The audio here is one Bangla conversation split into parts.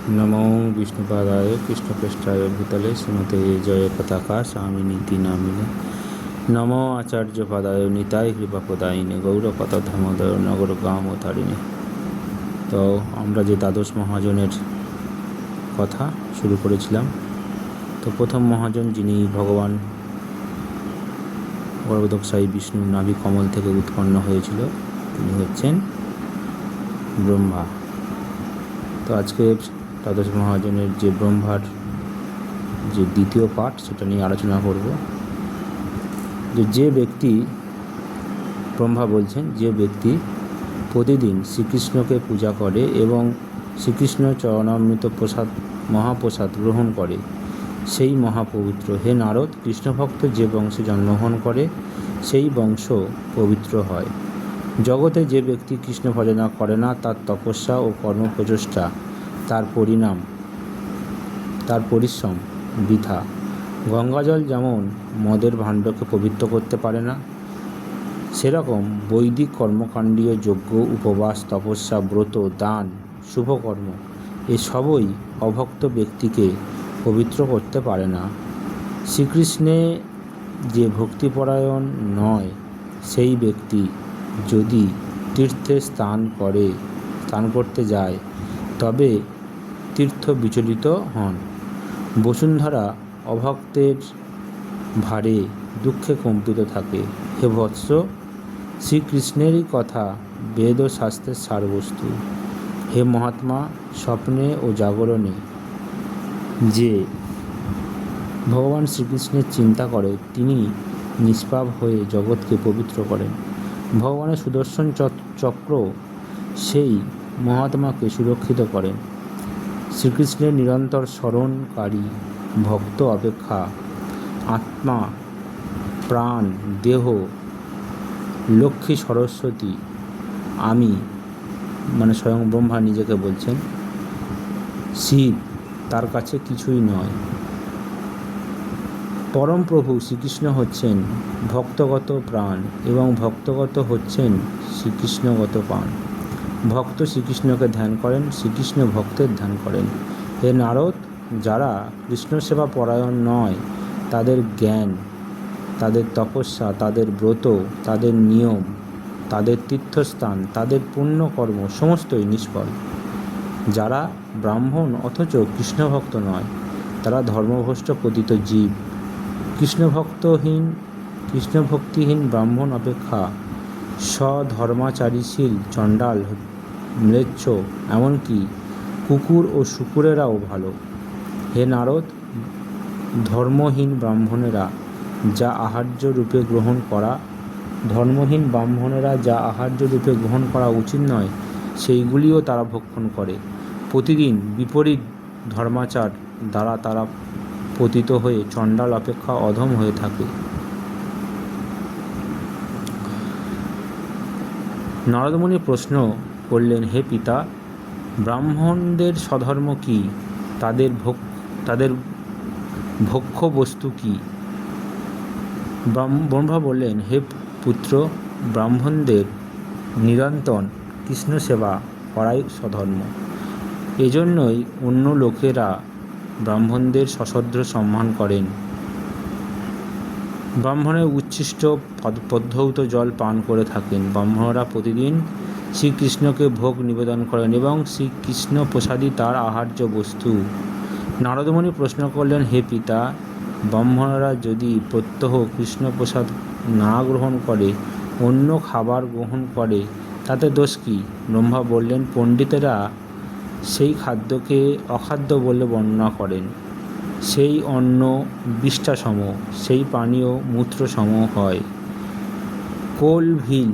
नमो विष्णुपादाय कृष्णपृष्ठाय भूतले श्रीमते जय पताका स्वामी नीति नामिने नमो आचार्यपादाय निताय कृपापदायिने गौरपता धर्मोदय नगर गाम तारिणे। তো আমরা যে দ্বাদশ মহাজনের কথা শুরু করেছিলাম, তো প্রথম মহাজন যিনি ভগবান বরবদকসায়ী বিষ্ণুর নাভি কমল থেকে উৎপন্ন হয়েছিল, তিনি হচ্ছেন ব্রহ্মা। তো আজকের দ্বাদশ মহাজনের যে ব্রহ্মার যে দ্বিতীয় পাঠ, সেটা নিয়ে আলোচনা করব। যে ব্যক্তি, ব্রহ্মা বলছেন, যে ব্যক্তি প্রতিদিন শ্রীকৃষ্ণকে পূজা করে এবং শ্রীকৃষ্ণ চরণামৃত প্রসাদ মহাপ্রসাদ গ্রহণ করে, সেই মহাপবিত্র। হে নারদ, কৃষ্ণভক্ত যে বংশে জন্মগ্রহণ করে সেই বংশ পবিত্র হয়। জগতে যে ব্যক্তি কৃষ্ণ ভজনা করে না, তার তপস্যা ও কর্মপ্রচেষ্টা, তার পরিশ্রম বৃথা। গঙ্গাজল যেমন মদের ভাণ্ডকে পবিত্র করতে পারে না, সেরকম বৈদিক কর্মকাণ্ডীয় যজ্ঞ, উপবাস, তপস্যা, ব্রত, দান, শুভকর্ম এসবই অভক্ত ব্যক্তিকে পবিত্র করতে পারে না। শ্রীকৃষ্ণে যে ভক্তিপরায়ণ নয়, সেই ব্যক্তি যদি তীর্থে স্নান করতে যায়, তবে তীর্থ বিচলিত হন। বসুন্ধরা অভক্তের ভারে দুঃখে কম্পিত থাকে। হে বৎস, শ্রীকৃষ্ণেরই কথা বেদ ও শাস্ত্রের সারবস্তু। হে মহাত্মা, স্বপ্নে ও জাগরণে যে ভগবান শ্রীকৃষ্ণের চিন্তা করে, তিনি নিষ্পাপ হয়ে জগৎকে পবিত্র করেন। ভগবানের সুদর্শন চক্র সেই মহাত্মাকে সুরক্ষিত করেন। শ্রীকৃষ্ণের নিরন্তর স্মরণকারী ভক্ত অপেক্ষা আত্মা, প্রাণ, দেহ, লক্ষ্মী, সরস্বতী, আমি, মানে স্বয়ং ব্রহ্মা নিজেকে বলছেন, শিব, তার কাছে কিছুই নয়। পরম প্রভু শ্রীকৃষ্ণ হচ্ছেন ভক্তগত প্রাণ এবং ভক্তগত হচ্ছেন শ্রীকৃষ্ণগত প্রাণ। ভক্ত শ্রীকৃষ্ণকে ধ্যান করেন, শ্রীকৃষ্ণ ভক্তের ধ্যান করেন। হে নারদ, যারা কৃষ্ণ সেবা পরায়ণ নয়, তাদের জ্ঞান, তাদের তপস্যা, তাদের ব্রত, তাদের নিয়ম, তাদের তীর্থস্থান, তাদের পুণ্যকর্ম সমস্তই নিষ্ফল। যারা ব্রাহ্মণ অথচ কৃষ্ণভক্ত নয়, তারা ধর্মভ্রষ্ট পতিত জীব। কৃষ্ণভক্তিহীন ব্রাহ্মণ অপেক্ষা স্বধর্মাচারীশীল চণ্ডাল, ম্লেচ্ছ, এমনকি কুকুর ও শূকরেরাও ভালো। হে নারদ, ধর্মহীন ব্রাহ্মণেরা যা আহার্য রূপে গ্রহণ করা উচিত নয়, সেইগুলিও তারা ভক্ষণ করে। প্রতিদিন বিপরীত ধর্মাচার দ্বারা তারা পতিত হয়ে চণ্ডাল অপেক্ষা অধম হয়ে থাকে। নারদমুনি প্রশ্ন করলেন, হে পিতা, ব্রাহ্মণদের স্বধর্ম কি? তাদের ভক্ষ্য বস্তু কি? ব্রহ্মা বললেন, হে পুত্র, ব্রাহ্মণদের নিরন্তর কৃষ্ণ সেবা করাই স্বধর্ম। এজন্যই অন্য লোকেরা ব্রাহ্মণদের সশ্রদ্ধ সম্মান করেন। ব্রাহ্মণের উচ্ছিষ্ট পদ্ধৌত জল পান করে থাকেন। ব্রাহ্মণরা প্রতিদিন শ্রীকৃষ্ণকে ভোগ নিবেদন করেন এবং শ্রীকৃষ্ণ প্রসাদই তার আহার্য বস্তু। নারদমুনি প্রশ্ন করলেন, হে পিতা, ব্রাহ্মণরা যদি প্রত্যহ কৃষ্ণ প্রসাদ না গ্রহণ করে অন্য খাবার গ্রহণ করে, তাতে দোষ কী? ব্রহ্মা বললেন, পণ্ডিতেরা সেই খাদ্যকে অখাদ্য বলে বর্ণনা করেন। সেই অন্ন বিষ্ঠাসম, সেই পানীয় মূত্রসম হয়। কোল, ভিল,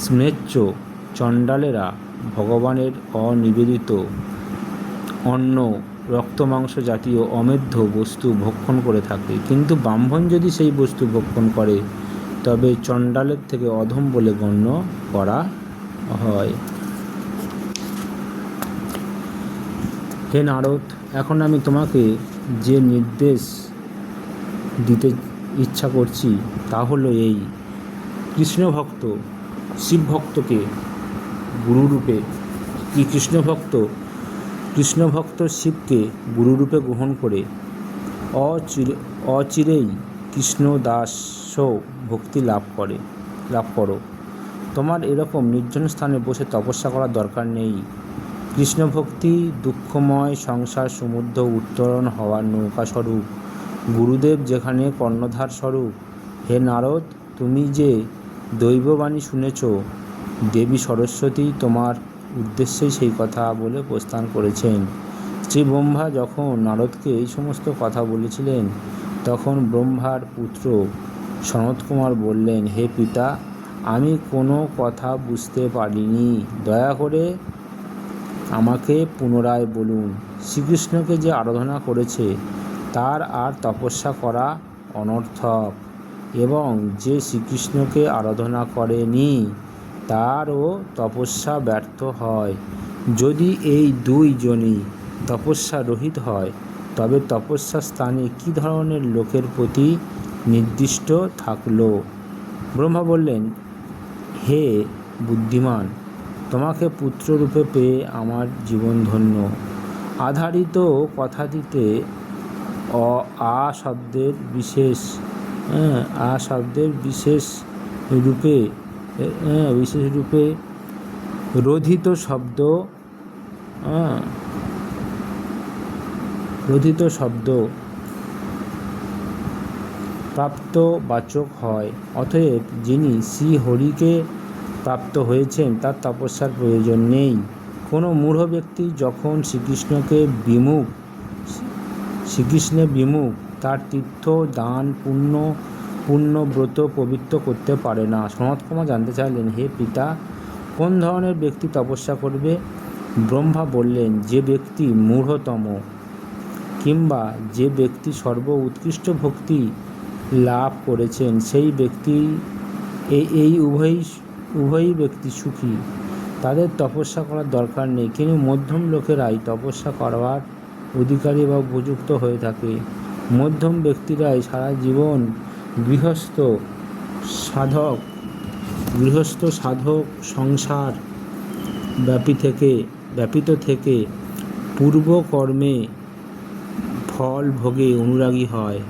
স্ম্লেচ্ছ, চণ্ডালেরা ভগবানের অনিবেদিত অন্ন, রক্তমাংস জাতীয় অমেধ্য বস্তু ভক্ষণ করে থাকে। কিন্তু ব্রাহ্মণ যদি সেই বস্তু ভক্ষণ করে, তবে চণ্ডালের থেকে অধম বলে গণ্য করা হয়। হে নারদ, এখন আমি তোমাকে যে নির্দেশ দিতে ইচ্ছা করছি তা হলো এই: কৃষ্ণভক্ত শিবভক্তকে গুরুরূপে, কৃষ্ণভক্ত কৃষ্ণভক্ত শিবকে গুরুরূপে গ্রহণ করে অচিরেই কৃষ্ণদাস ভক্তি লাভ করো। তোমার এরকম নির্জন স্থানে বসে তপস্যা করার দরকার নেই। কৃষ্ণভক্তি দুঃখময় সংসার সমুদ্র উত্তরণ হওয়ার নৌকাস্বরূপ, গুরুদেব যেখানে কর্ণধার স্বরূপ। হে নারদ, তুমি যে দৈববাণী শুনেছ, দেবী সরস্বতী তোমার উদ্দেশ্যেই সেই কথা বলে প্রস্থান করেছেন। শ্রী ব্রহ্মা যখন নারদকে এই সমস্ত কথা বলেছিলেন, তখন ব্রহ্মার পুত্র সনত কুমার বললেন, হে পিতা, আমি কোনো কথা বুঝতে পারিনি, দয়া করে আমাকে পুনরায় বলুন। শ্রীকৃষ্ণকে যে আরাধনা করেছে তার আর তপস্যা করা অনর্থক, এবং যে শ্রীকৃষ্ণকে আরাধনা করেনি তারও তপস্যা ব্যর্থ হয়। যদি এই দুইজনই তপস্যা রহিত হয়, তবে তপস্যা স্থানে কী ধরনের লোকের প্রতি নির্দিষ্ট থাকল? ব্রহ্মা বললেন, হে বুদ্ধিমান, তোমাকে পুত্ররূপে পেয়ে আমার জীবন ধন্য। আধারিত কথাটিতে আ শব্দের বিশেষ রূপে রোধিত শব্দ প্রাপ্তবাচক হয়। অতএব যিনি শ্রী হরিকে প্রাপ্ত হয়েছেন তার তপস্যার প্রয়োজন নেই। কোনো মূঢ় ব্যক্তি যখন শ্রীকৃষ্ণে বিমুখ, তার তীর্থ দান পুণ্য ব্রত পবিত্র করতে পারে না। সনত কুমার জানতে চাইলেন, হে পিতা, কোন ধরনের ব্যক্তি তপস্যা করবে? ব্রহ্মা বললেন, যে ব্যক্তি মূঢ়তম, কিংবা যে ব্যক্তি সর্ব উৎকৃষ্ট ভক্তি লাভ করেছেন, সেই ব্যক্তি এই উভয়ই ব্যক্তি সুখী, তাদের তপস্যা করার দরকার নেই। কিন্তু মধ্যম লোকেরাই তপস্যা করবার অধিকারী বা উপযুক্ত হয়ে থাকে। মধ্যম ব্যক্তিরাই সারা জীবন গৃহস্থ সাধক সংসার ব্যাপিত থেকে পূর্বকর্মে ফল ভোগে অনুরাগী হয়,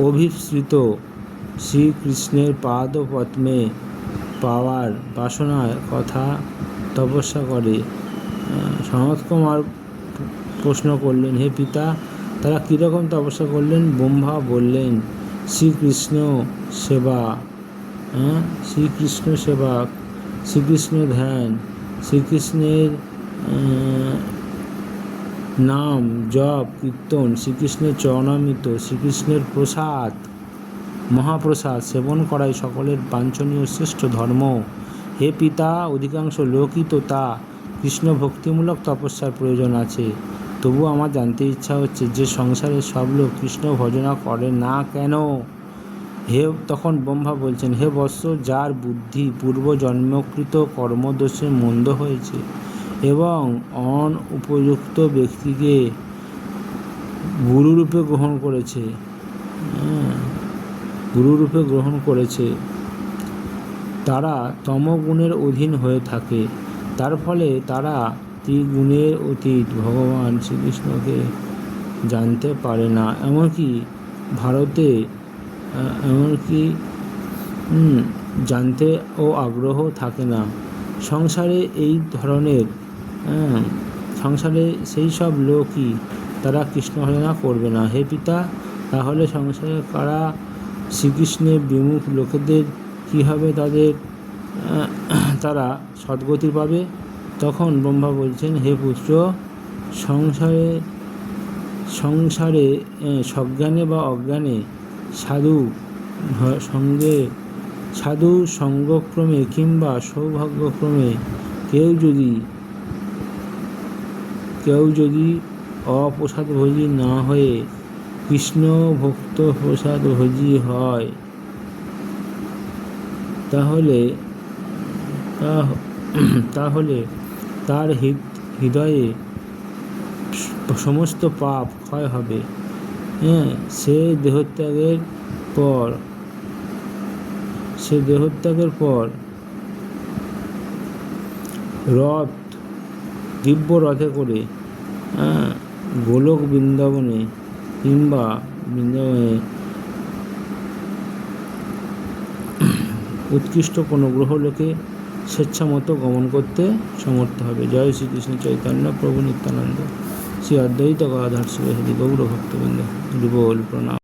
অভিসৃত শ্রীকৃষ্ণের পাদপদ্মে পাওয়ার বাসনায় কথা তপস্যা করে। সনত কুমার প্রশ্ন করলেন, হে পিতা, তারা কীরকম তপস্যা করলেন? ব্রহ্মা বললেন, শ্রীকৃষ্ণ সেবা, শ্রীকৃষ্ণ ধ্যান, শ্রীকৃষ্ণের নাম জপ কীর্তন, শ্রীকৃষ্ণের চরণামৃত, শ্রীকৃষ্ণের মহাপ্রসাদ সেবন করাই সকলের বাঞ্ছনীয় শ্রেষ্ঠ ধর্ম। হে পিতা, অধিকাংশ লোকই তো তা কৃষ্ণ ভক্তিমূলক তপস্যার প্রয়োজন আছে। তবু আমার জানতে ইচ্ছা হচ্ছে যে সংসারের সব লোক কৃষ্ণ ভজনা করে না কেন? তখন ব্রহ্মা বলছেন, হে বৎস, যার বুদ্ধি পূর্বজন্মকৃত কর্মদোষে মন্দ হয়েছে এবং অনুপযুক্ত ব্যক্তিকে গুরুরূপে গ্রহণ করেছে, তারা তমগুণের অধীন হয়ে থাকে। তার ফলে তারা ত্রিগুণের অতীত ভগবান শ্রীকৃষ্ণকে জানতে পারে না, এমনকি জানতে ও আগ্রহ থাকে না। সংসারে সেই সব লোকই তারা কৃষ্ণ ভজনা করবে না। হে পিতা, তাহলে সংসারে কারা শ্রীকৃষ্ণের বিমুখ লোকেদের কী হবে? তারা সদ্গতি পাবে। তখন ব্রহ্মা বলছেন, হে পুত্র, সংসারে সজ্ঞানে বা অজ্ঞানে সাধু সঙ্গক্রমে কিংবা সৌভাগ্যক্রমে কেউ যদি অপ্রসাদভোজী না হয়ে কৃষ্ণ ভক্ত প্রসাদভোজী হয়, তাহলে তার হৃদয়ে সমস্ত পাপ ক্ষয় হবে। সে দেহত্যাগের পর দিব্য রথে করে গোলক বৃন্দাবনে কিংবা বৃন্দাবনে উৎকৃষ্ট কোনো গ্রহলোকে স্বেচ্ছামতো গমন করতে সমর্থ হবে। জয় শ্রীকৃষ্ণ চৈতন্য প্রভু নিত্যানন্দ শ্রী অদ্বৈত গদাধর শিবাসাদি গৌর ভক্তবৃন্দ। হরি বল প্রণাম।